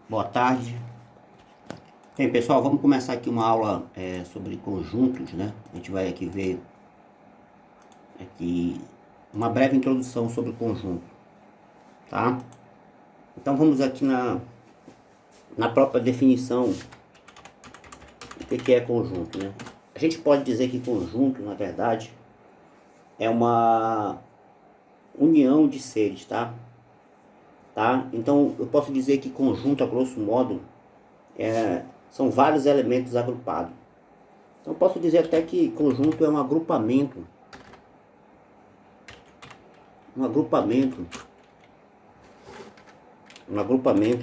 Boa tarde. Bem, pessoal, vamos começar aqui uma aula sobre conjuntos, né? A gente vai aqui ver aqui uma breve introdução sobre conjunto, tá? Então vamos aqui na própria definição do que é conjunto, né? A gente pode dizer que conjunto, na verdade, é uma união de seres, tá? Então eu posso dizer que conjunto, a grosso modo, são vários elementos agrupados. Então posso dizer até que conjunto é um agrupamento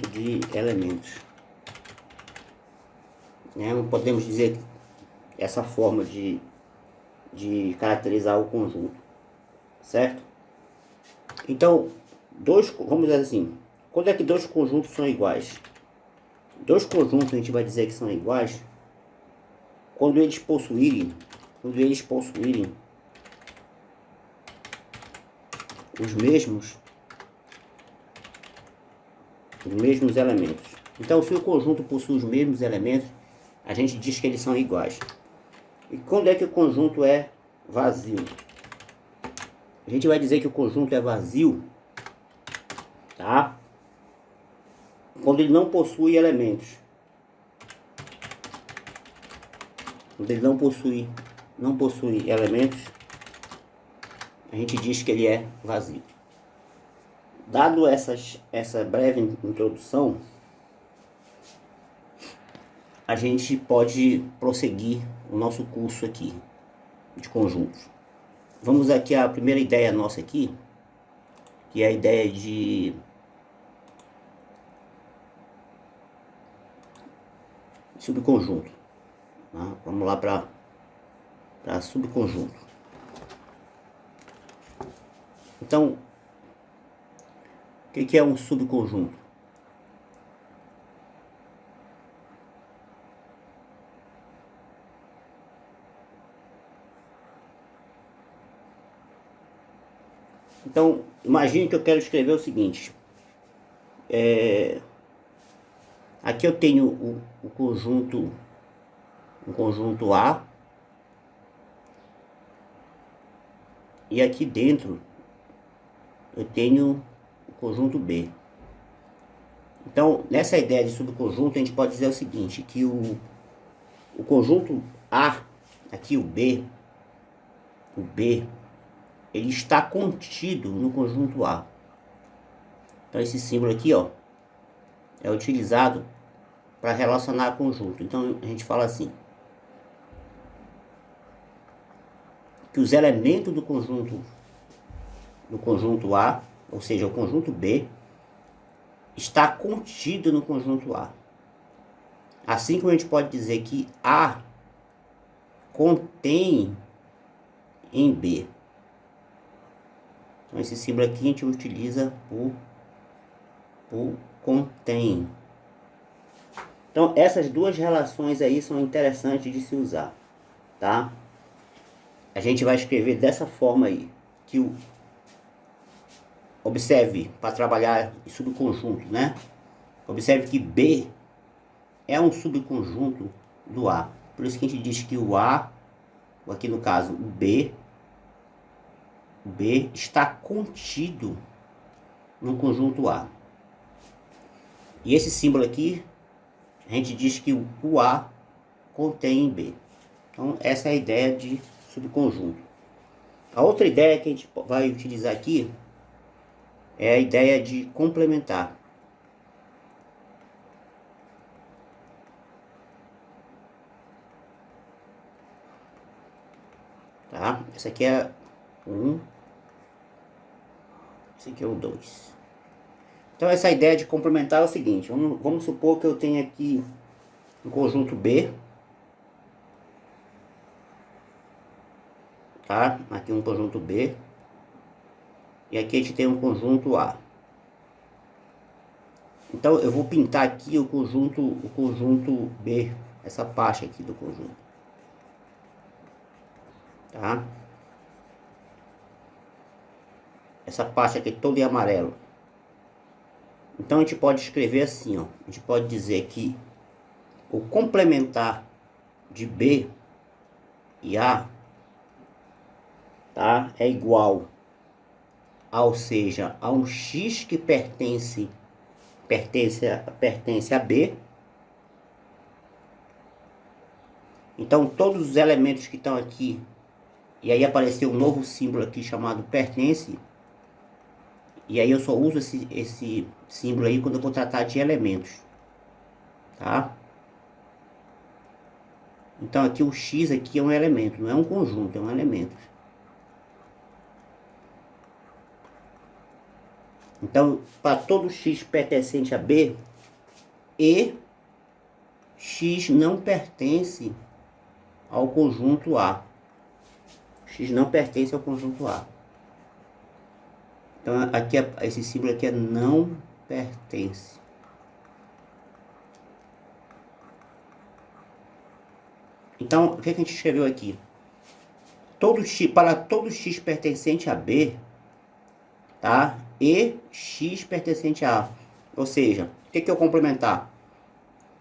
de elementos. Não podemos dizer essa forma de caracterizar o conjunto, certo? Então, vamos dizer assim, quando é que dois conjuntos são iguais? Dois conjuntos a gente vai dizer que são iguais quando eles possuírem os mesmos elementos. Então, se o conjunto possui os mesmos elementos, a gente diz que eles são iguais. E quando é que o conjunto é vazio? A gente vai dizer que o conjunto é vazio, tá? Quando ele não possui elementos. Quando ele não possui elementos, a gente diz que ele é vazio. Dado essa breve introdução, a gente pode prosseguir o nosso curso aqui de conjuntos. Vamos aqui à primeira ideia nossa aqui, que é a ideia de subconjunto. Tá? Vamos lá para subconjunto. Então, o que é um subconjunto? Então, imagine que eu quero escrever o seguinte. Aqui eu tenho o conjunto A. E aqui dentro eu tenho o conjunto B. Então, nessa ideia de subconjunto, a gente pode dizer o seguinte, que o conjunto A, aqui o B, ele está contido no conjunto A. Então, esse símbolo aqui, ó, é utilizado para relacionar conjunto. Então, a gente fala assim, que os elementos do conjunto A, ou seja, o conjunto B, está contido no conjunto A. Assim como a gente pode dizer que A contém em B. Então esse símbolo aqui a gente utiliza o contém. Então essas duas relações aí são interessantes de se usar, tá? A gente vai escrever dessa forma aí, que observe, para trabalhar em subconjunto, né? Observe que B é um subconjunto do A. Por isso que a gente diz que o A, ou aqui no caso o B está contido no conjunto A. E esse símbolo aqui, a gente diz que o A contém em B. Então essa é a ideia de subconjunto. A outra ideia que a gente vai utilizar aqui é a ideia de complementar. Tá? Essa aqui é 1. Esse aqui é o 2. Então essa ideia de complementar é o seguinte. Vamos supor que eu tenho aqui um conjunto B. Tá? Aqui um conjunto B. E aqui a gente tem um conjunto A. Então eu vou pintar aqui o conjunto B. Essa parte aqui do conjunto. Tá? Essa parte aqui toda em amarelo. Então a gente pode escrever assim, ó. A gente pode dizer que o complementar de B e A, tá, é igual ou seja, a um X que pertence a B. Então todos os elementos que estão aqui, e aí apareceu um novo símbolo aqui chamado pertence, e aí eu só uso esse símbolo aí quando eu vou tratar de elementos, tá? Então aqui o X aqui é um elemento, não é um conjunto, é um elemento. Então, para todo X pertencente a B, e X não pertence ao conjunto A. X não pertence ao conjunto A. Então, aqui esse símbolo aqui é não pertence. Então, o que a gente escreveu aqui? Para todo X pertencente a B, tá? E X pertencente a A. Ou seja, o que eu complementar?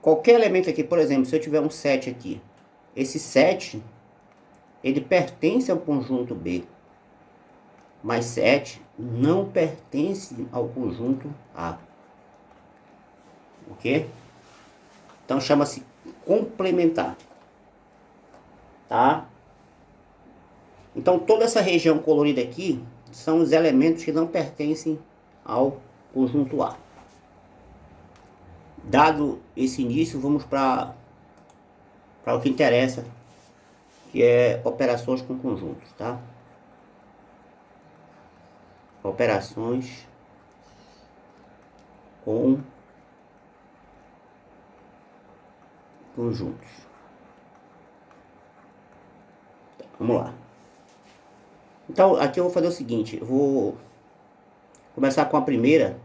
Qualquer elemento aqui, por exemplo, se eu tiver um 7 aqui, esse 7, ele pertence ao conjunto B, mas 7 não pertence ao conjunto A. Ok? Então chama-se complementar. Tá? Então toda essa região colorida aqui são os elementos que não pertencem ao conjunto A. Dado esse início, vamos para o que interessa, que é operações com conjuntos, tá? Operações com conjuntos. Vamos lá. Então, aqui eu vou fazer o seguinte, eu vou começar com a primeira,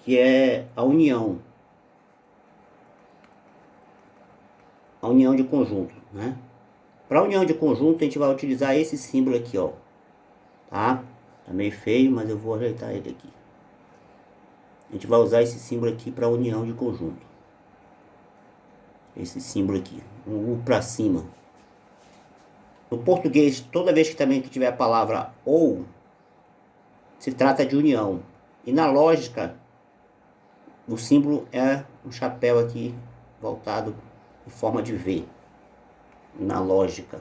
que é a união. A união de conjunto, né? Para a união de conjunto, a gente vai utilizar esse símbolo aqui, ó. Tá? Tá meio feio, mas eu vou ajeitar ele aqui. A gente vai usar esse símbolo aqui para união de conjunto. Esse símbolo aqui, um U para cima. No português, toda vez que também tiver a palavra ou, se trata de união. E na lógica, o símbolo é um chapéu aqui voltado em forma de V. Na lógica.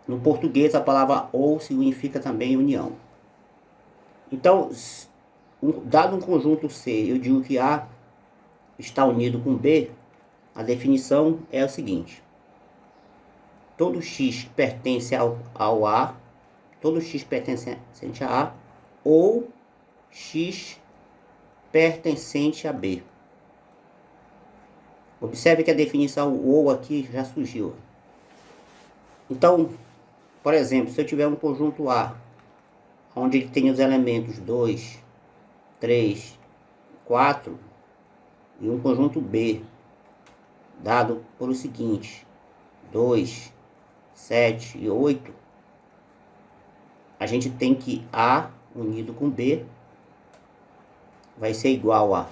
No português, a palavra ou significa também união. Então, dado um conjunto C, eu digo que A está unido com B, a definição é a seguinte. Todo X pertence ao A, todo X pertencente a A, ou X pertencente a B. Observe que a definição ou aqui já surgiu. Então, por exemplo, se eu tiver um conjunto A, onde ele tem os elementos 2, 3, 4, e um conjunto B, dado por o seguinte, 2, 7 e 8, a gente tem que A unido com B vai ser igual a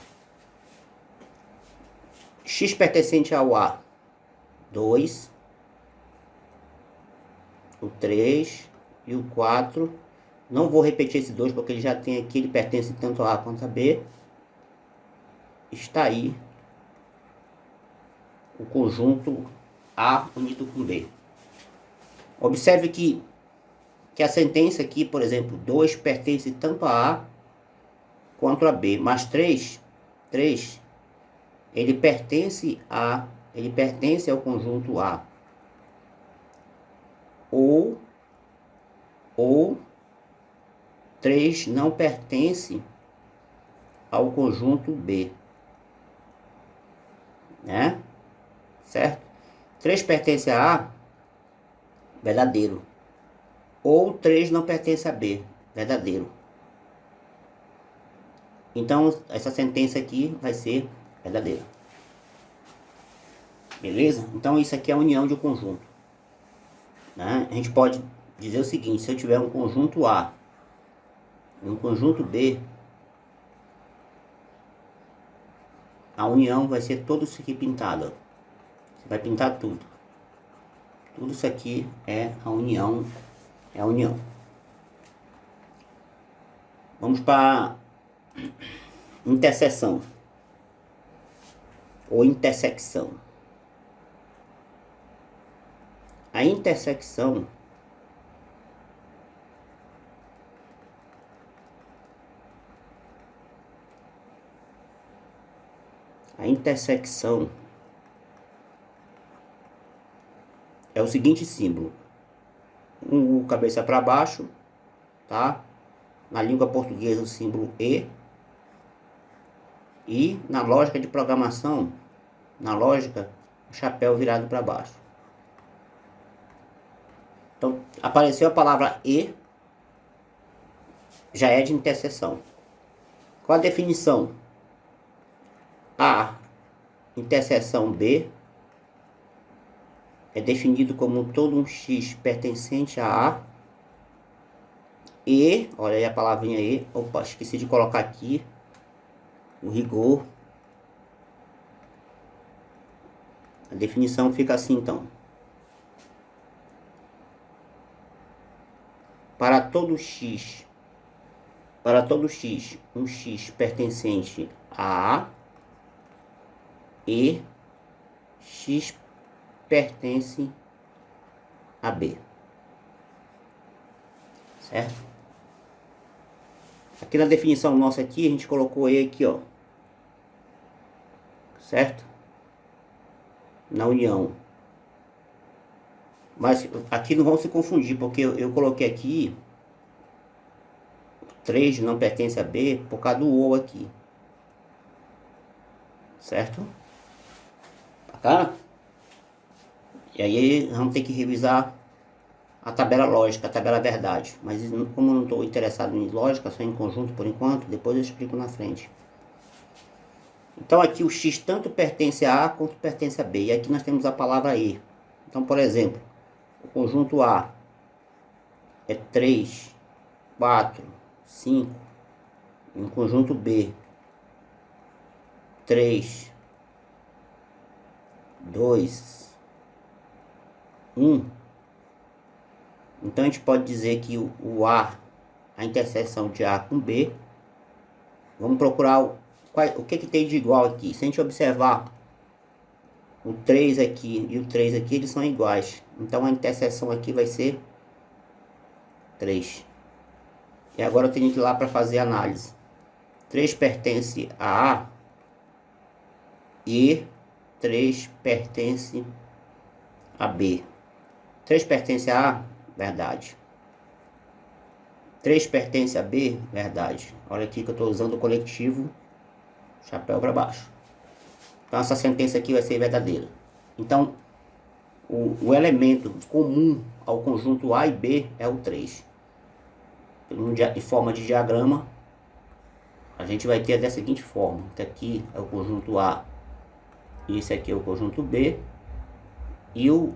X pertencente ao A, 2, o 3 e o 4. Não vou repetir esse 2 porque ele já tem aqui, ele pertence tanto a A quanto a B. Está aí o conjunto A unido com B. Observe que a sentença aqui, por exemplo, 2 pertence tanto a A quanto a B, mas 3 ele pertence ao conjunto A. Ou 3 não pertence ao conjunto B. Né? Certo? 3 pertence a A, verdadeiro. Ou 3 não pertence a B, verdadeiro. Então, essa sentença aqui vai ser verdadeira. Beleza? Então, isso aqui é a união de um conjunto. Né? A gente pode dizer o seguinte, se eu tiver um conjunto A, e um conjunto B, a união vai ser todo isso aqui pintado. Você vai pintar tudo. Tudo isso aqui é a união. É a união. Vamos para interseção. Ou intersecção. A intersecção é o seguinte símbolo. Um cabeça para baixo, tá? Na língua portuguesa o símbolo E. E na lógica de programação, na lógica, o chapéu virado para baixo. Então, apareceu a palavra E, já é de interseção. Qual a definição? A interseção B é definido como todo um X pertencente a A. E, olha aí a palavrinha E. Opa, esqueci de colocar aqui o rigor. A definição fica assim, então. Para todo X, um X pertencente a A, e X pertence a B. Certo? Aqui na definição nossa aqui, a gente colocou E aqui, ó. Certo? Na união. Mas aqui não vão se confundir, porque eu coloquei aqui 3 não pertence a B por causa do ou aqui. Certo? Bacana? E aí vamos ter que revisar a tabela lógica, a tabela verdade. Mas como eu não estou interessado em lógica, só em conjunto por enquanto, depois eu explico na frente. Então aqui o X tanto pertence a A quanto pertence a B. E aqui nós temos a palavra E. Então, por exemplo, o conjunto A é 3, 4, 5. E o conjunto B, 3, 2, 1. Então a gente pode dizer que o A, a interseção de A com B, vamos procurar o que tem de igual aqui. Se a gente observar o 3 aqui e o 3 aqui, eles são iguais. Então a interseção aqui vai ser 3. E agora eu tenho que ir lá para fazer a análise. 3 pertence a A e 3 pertence a B. 3 pertence a A, verdade. 3 pertence a B, verdade. Olha aqui que eu estou usando o coletivo chapéu para baixo. Então essa sentença aqui vai ser verdadeira. Então o elemento comum ao conjunto A e B é o 3. De forma de diagrama, a gente vai ter da seguinte forma, que aqui é o conjunto A, e esse aqui é o conjunto B, e o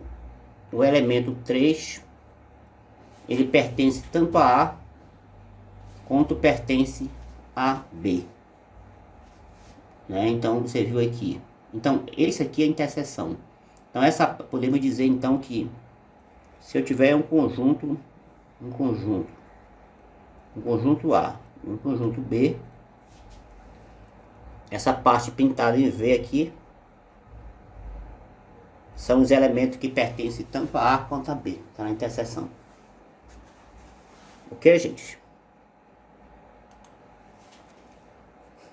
elemento 3, ele pertence tanto a A, quanto pertence a B. Né? Então, você viu aqui. Então, esse aqui é a interseção. Então, podemos dizer, então, que se eu tiver um conjunto A e um conjunto B, essa parte pintada em V aqui são os elementos que pertencem tanto a A quanto a B, tá na interseção. Ok, gente?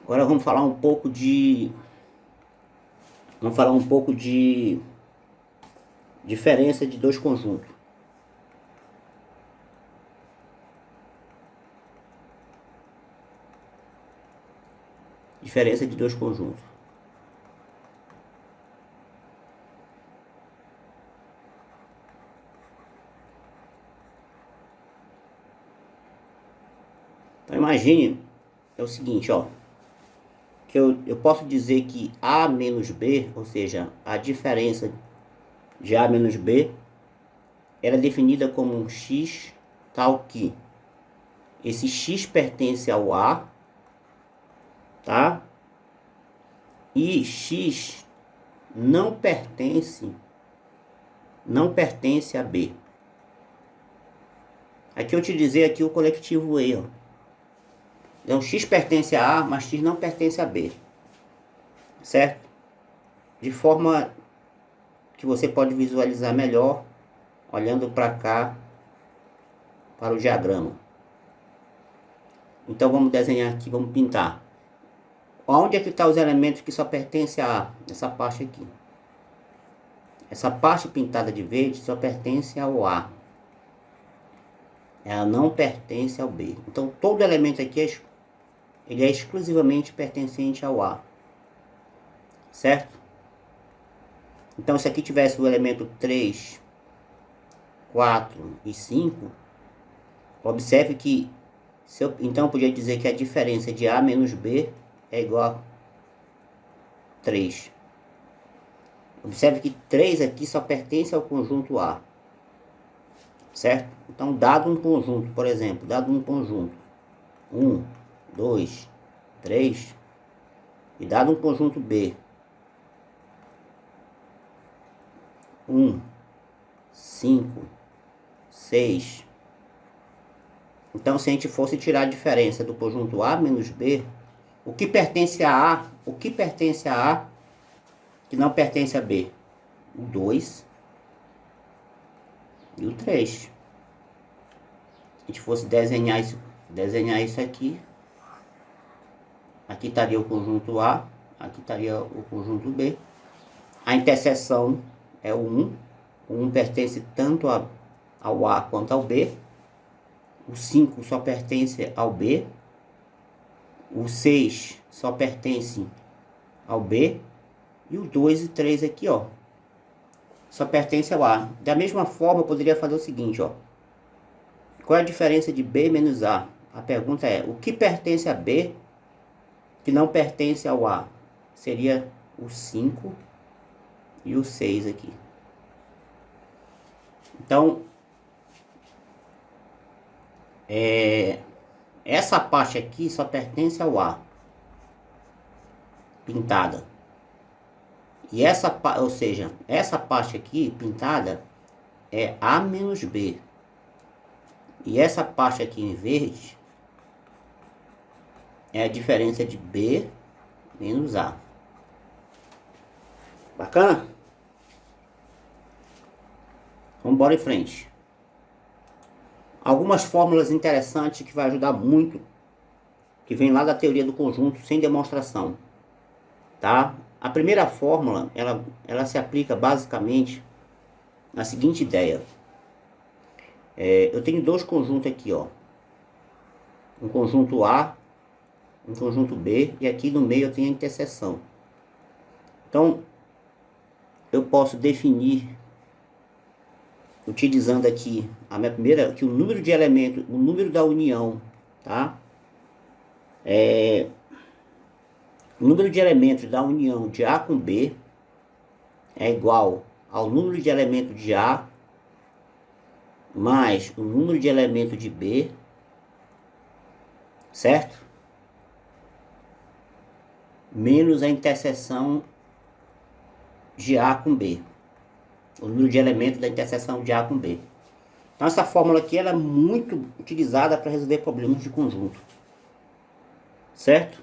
Agora vamos falar um pouco de diferença de dois conjuntos. Diferença de dois conjuntos. Então imagine, é o seguinte, ó, que eu posso dizer que A menos B, ou seja, a diferença de A menos B, ela é definida como um X tal que esse X pertence ao A, tá? E X não pertence a B. Aqui eu utilizei aqui o coletivo E, ó. Então X pertence a A, mas X não pertence a B. Certo? De forma que você pode visualizar melhor olhando para cá, para o diagrama. Então vamos desenhar aqui, vamos pintar. Onde é que estão os elementos que só pertencem a A? Essa parte aqui. Essa parte pintada de verde só pertence ao A. Ela não pertence ao B. Então todo elemento aqui ele é exclusivamente pertencente ao A. Certo? Então se aqui tivesse o elemento 3, 4 e 5, observe que, então eu podia dizer que a diferença de A menos B é igual a 3. Observe que 3 aqui só pertence ao conjunto A. Certo? Então, dado um conjunto, por exemplo, dado um conjunto 1, 2, 3, e dado um conjunto B 1, 5, 6. Então, se a gente fosse tirar a diferença do conjunto A menos B, o que pertence a A, que não pertence a B? O 2 e o 3. Se a gente fosse desenhar isso aqui estaria o conjunto A, aqui estaria o conjunto B. A interseção é o 1. O 1 pertence tanto ao A quanto ao B. O 5 só pertence ao B. O 6 só pertence ao B. E o 2 e 3 aqui, ó, só pertence ao A. Da mesma forma, eu poderia fazer o seguinte, ó. Qual é a diferença de B menos A? A pergunta é, o que pertence a B que não pertence ao A? Seria o 5 e o 6 aqui. Então, essa parte aqui só pertence ao A, pintada. E ou seja, essa parte aqui pintada é A menos B. E essa parte aqui em verde é a diferença de B menos A. Bacana? Vamos embora em frente. Algumas fórmulas interessantes que vai ajudar muito, que vem lá da teoria do conjunto sem demonstração, tá? A primeira fórmula, ela se aplica basicamente na seguinte ideia. Eu tenho dois conjuntos aqui, ó. Um conjunto A, um conjunto B, e aqui no meio eu tenho a interseção. Então, eu posso definir, utilizando aqui a minha primeira, que o número de elementos, o número da união, tá? O número de elementos da união de A com B é igual ao número de elementos de A mais o número de elementos de B, certo? Menos a interseção de A com B. O número de elementos da interseção de A com B. Então essa fórmula aqui ela é muito utilizada para resolver problemas de conjunto. Certo?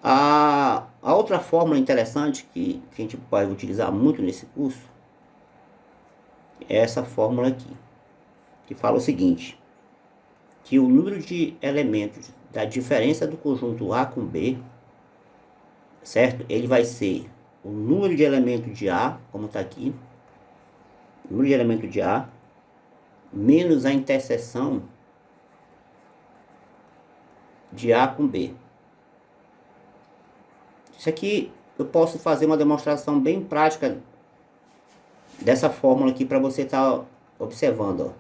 A outra fórmula interessante que a gente pode utilizar muito nesse curso é essa fórmula aqui, que fala o seguinte, que o número de elementos da diferença do conjunto A com B, certo? Ele vai ser o número de elementos de A, como está aqui, o número de elementos de A, menos a interseção de A com B. Isso aqui eu posso fazer uma demonstração bem prática dessa fórmula aqui para você estar observando, ó.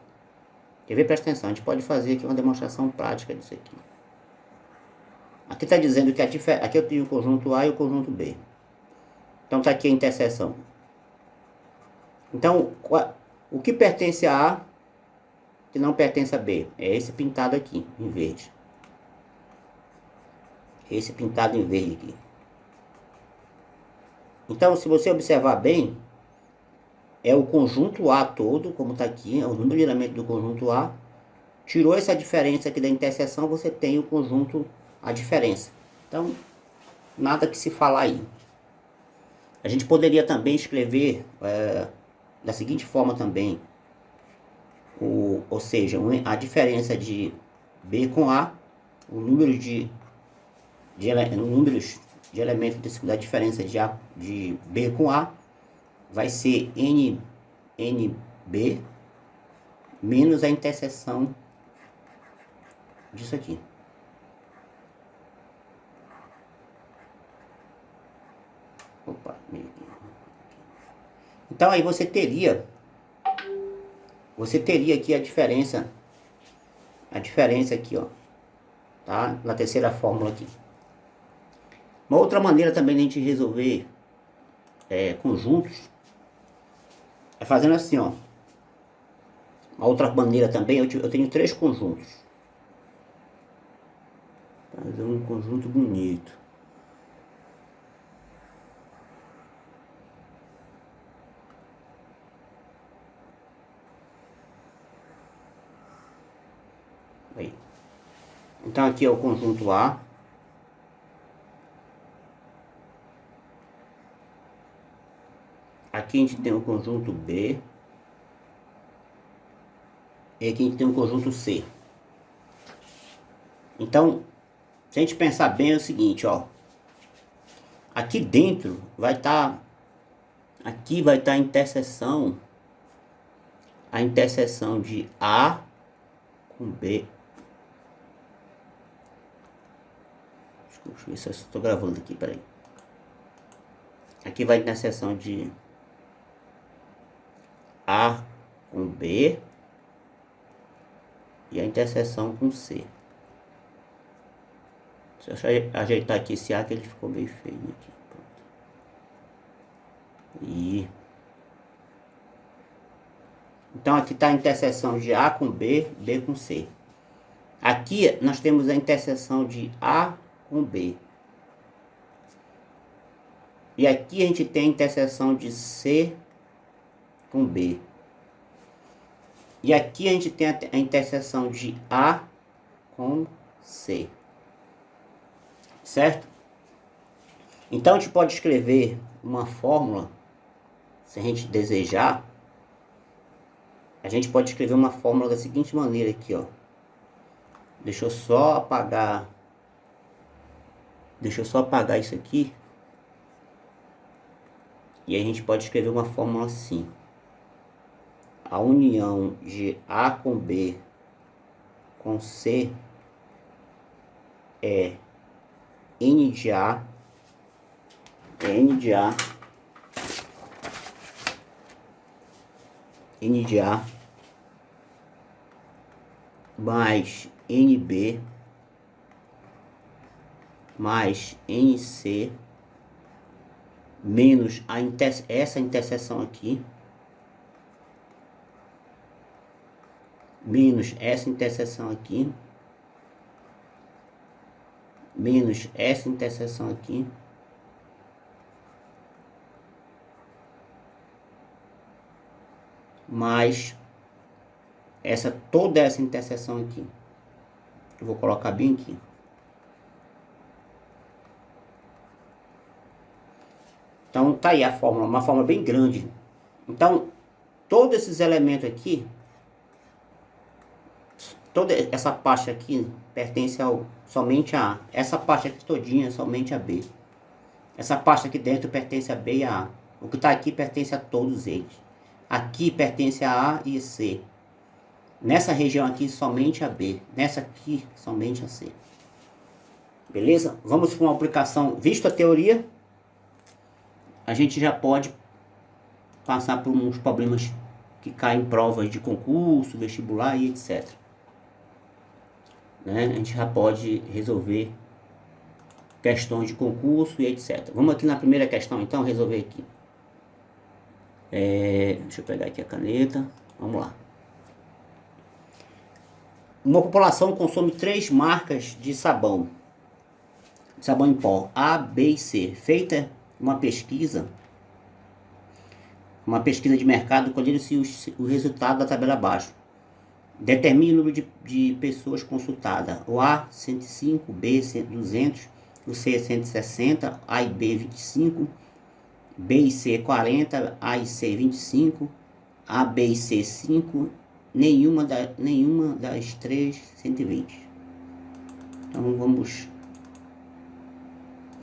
Quer ver? Presta atenção, a gente pode fazer aqui uma demonstração prática disso aqui. Aqui está dizendo que aqui eu tenho o conjunto A e o conjunto B. Então está aqui a interseção. Então, o que pertence a A que não pertence a B? É esse pintado aqui, em verde. Esse pintado em verde aqui. Então, se você observar bem, é o conjunto A todo, como está aqui, é o número de elementos do conjunto A. Tirou essa diferença aqui da interseção, você tem o conjunto, a diferença. Então, nada que se falar aí. A gente poderia também escrever da seguinte forma também, ou seja, a diferença de B com A, o número números de elementos da diferença de B com A, vai ser NB menos a interseção disso aqui. Opa, meio aqui. Então aí você teria aqui a diferença aqui, ó, tá? Na terceira fórmula aqui. Uma outra maneira também de a gente resolver conjuntos é fazendo assim, ó. Uma outra maneira também, eu tenho 3 conjuntos. Fazer um conjunto bonito. Aí. Então aqui é o conjunto A. Aqui a gente tem o conjunto B. E aqui a gente tem o conjunto C. Então, se a gente pensar bem é o seguinte, ó. Aqui dentro vai estar... aqui vai estar a interseção de A com B. Deixa eu ver se eu estou gravando aqui, peraí. Aqui vai a interseção de A com B e a interseção com C. Deixa eu ajeitar aqui esse A que ele ficou meio feio aqui. E então aqui está a interseção de A com B, B com C. Aqui nós temos a interseção de A com B. E aqui a gente tem a interseção de C com B. E aqui a gente tem a interseção de A com C. Certo? Então a gente pode escrever uma fórmula, se a gente desejar, a gente pode escrever uma fórmula da seguinte maneira aqui, ó. Deixa eu só apagar isso aqui. E a gente pode escrever uma fórmula assim. A união de A com B com C é N de A mais NB mais NC menos essa interseção aqui menos essa interseção aqui menos essa interseção aqui mais toda essa interseção aqui. Eu vou colocar bem aqui. Então tá aí a fórmula, uma fórmula bem grande. Então, todos esses elementos aqui, toda essa parte aqui pertence somente a A. Essa parte aqui todinha somente a B. Essa parte aqui dentro pertence a B e a A. O que está aqui pertence a todos eles. Aqui pertence a A e C. Nessa região aqui somente a B. Nessa aqui somente a C. Beleza? Vamos para uma aplicação. Visto a teoria, a gente já pode passar por uns problemas que caem em provas de concurso, vestibular e etc. Né? A gente já pode resolver questões de concurso e etc. Vamos aqui na primeira questão então, resolver aqui. Deixa eu pegar aqui a caneta. Vamos lá. Uma população consome 3 marcas de sabão em pó, A, B e C. Feita uma pesquisa de mercado, colhendo-se o resultado da tabela abaixo. Determine o número de pessoas consultadas. O A, 105, B, 200, o C, 160, A e B, 25, B e C, 40, A e C, 25, A, B e C, 5, nenhuma das três, 120. Então, vamos...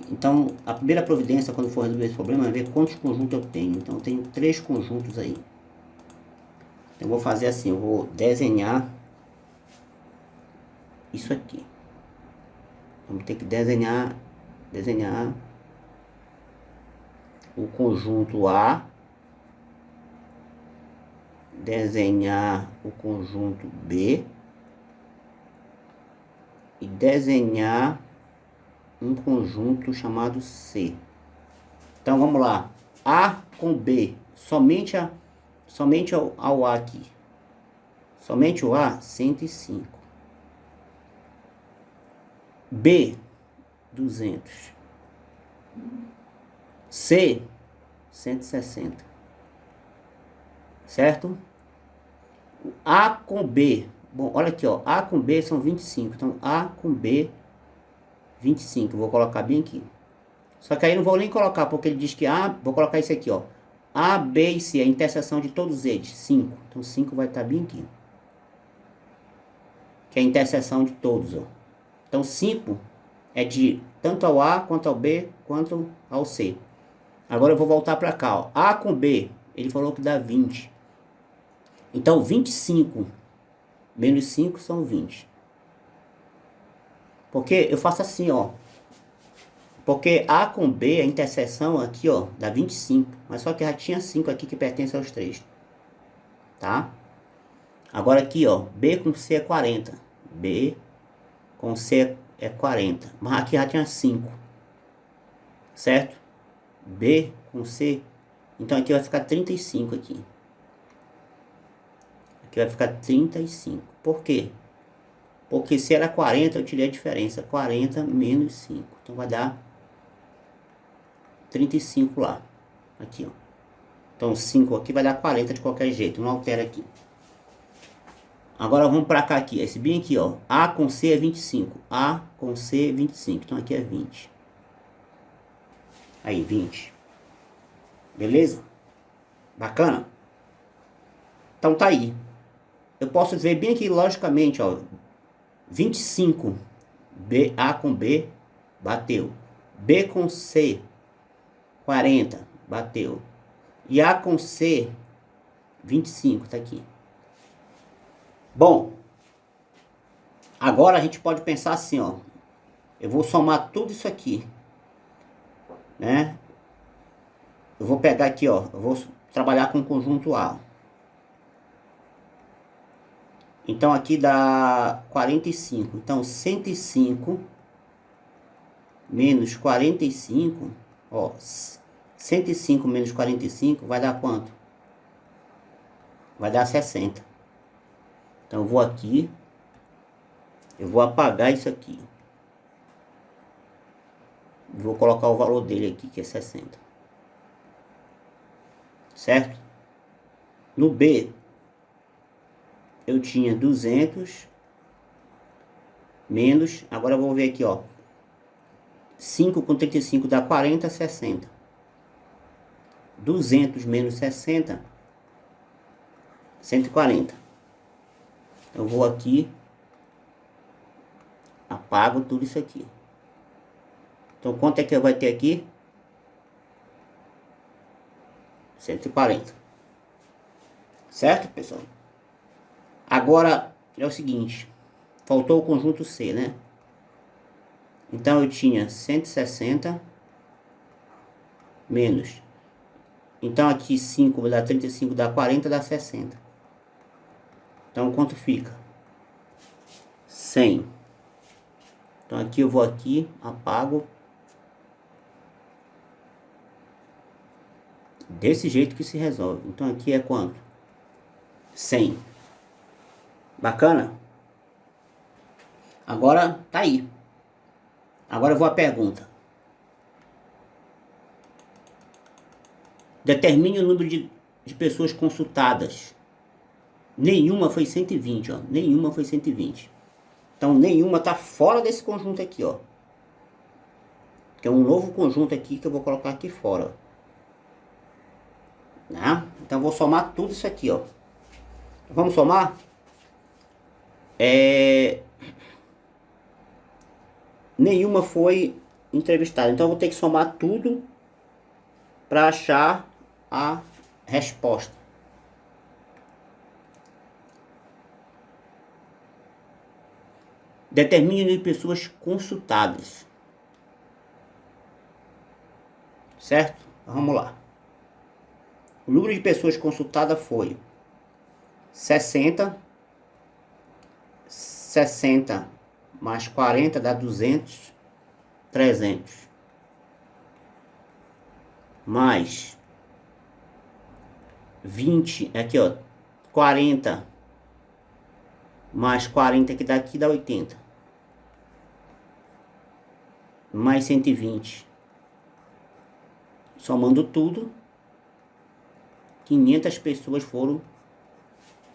Então, a primeira providência, quando for resolver esse problema, é ver quantos conjuntos eu tenho. Então, eu tenho 3 conjuntos aí. Eu vou fazer assim, eu vou desenhar isso aqui. Vamos ter que desenhar o conjunto A, desenhar o conjunto B e desenhar um conjunto chamado C. Então vamos lá, A com B, somente ao A aqui, somente o A, 105, B, 200, C, 160, certo? A com B, bom, olha aqui, ó, A com B são 25, então A com B, 25, vou colocar bem aqui. Só que aí não vou nem colocar, porque ele diz que A, vou colocar isso aqui, ó. A, B e C, a interseção de todos eles, 5. Então 5 vai estar bem aqui. Que é a interseção de todos, ó. Então 5 é de tanto ao A, quanto ao B, quanto ao C. Agora eu vou voltar para cá, ó. A com B, ele falou que dá 20. Então 25 menos 5 são 20. Porque eu faço assim, ó. Porque A com B, a interseção aqui, ó, dá 25. Mas só que já tinha 5 aqui que pertence aos 3. Tá? Agora aqui, ó, B com C é 40. B com C é 40. Mas aqui já tinha 5. Certo? B com C. Então aqui vai ficar 35 aqui. Aqui vai ficar 35. Por quê? Porque se era 40, eu tirei a diferença. 40 menos 5. Então vai dar 35 lá. Aqui, ó. Então 5 aqui vai dar 40 de qualquer jeito. Não altera aqui. Agora vamos para cá aqui. Esse bem aqui, ó. A com C é 25. A com C é 25. Então aqui é 20. Aí, 20. Beleza? Bacana? Então tá aí. Eu posso ver bem aqui logicamente, ó. 25, B, A com B, bateu. B com C, 40, bateu. E A com C, 25, tá aqui. Bom, agora a gente pode pensar assim, ó. Eu vou somar tudo isso aqui, né? Eu vou pegar aqui, ó. Eu vou trabalhar com o conjunto A. Então aqui dá 45. Então 105 menos 45, ó, 105 menos 45 vai dar quanto? Vai dar 60. Então eu vou aqui, eu vou apagar isso aqui. Vou colocar o valor dele aqui, que é 60. Certo? No B, eu tinha 200 menos, agora eu vou ver aqui, ó. 5 com 35 dá 40, 60. 200 menos 60, 140. Eu vou aqui, apago tudo isso aqui. Então quanto é que vai ter aqui? 140. Certo, pessoal? Agora é o seguinte, faltou o conjunto C, né? Então eu tinha 160 menos. Então aqui 5 vai dar 35, dá 40, dá 60. Então quanto fica? 100. Então aqui eu vou aqui, apago. Desse jeito que se resolve. Então aqui é quanto? 100. Bacana? Agora tá aí. Agora eu vou à pergunta. Determine o número de pessoas consultadas. Nenhuma foi 120, ó. Nenhuma foi 120. Então nenhuma tá fora desse conjunto aqui, ó. Que é um novo conjunto aqui que eu vou colocar aqui fora, ó. Né? Então eu vou somar tudo isso aqui, ó. Vamos somar? Nenhuma foi entrevistada. Então eu vou ter que somar tudo para achar a resposta. Determine o número de pessoas consultadas. Certo? Vamos lá. O número de pessoas consultadas foi 60. 60 mais 40 dá 200. 300. Mais 20, aqui ó, 40 mais 40 que daqui dá 80. Mais 120. Somando tudo, 500 pessoas foram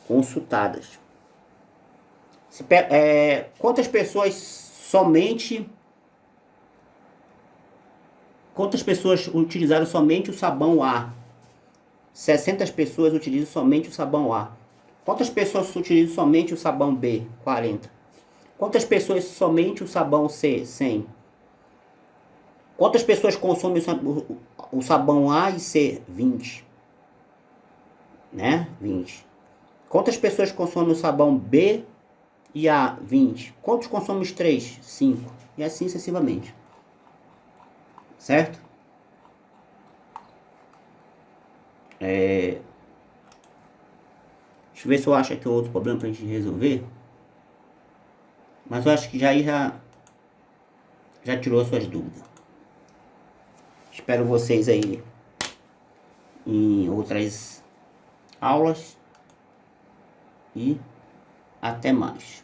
consultadas. Quantas pessoas somente... Quantas pessoas utilizaram somente o sabão A? 60 pessoas utilizam somente o sabão A. Quantas pessoas utilizam somente o sabão B? 40. Quantas pessoas somente o sabão C? 100. Quantas pessoas consomem o sabão A e C? 20. Né? 20. Quantas pessoas consomem o sabão B e A? 20. Quantos consomem os 3? 5. E assim sucessivamente. Certo? Deixa eu ver se eu acho aqui outro problema pra gente resolver. Mas eu acho que já tirou suas dúvidas. Espero vocês aí em outras aulas. E até mais.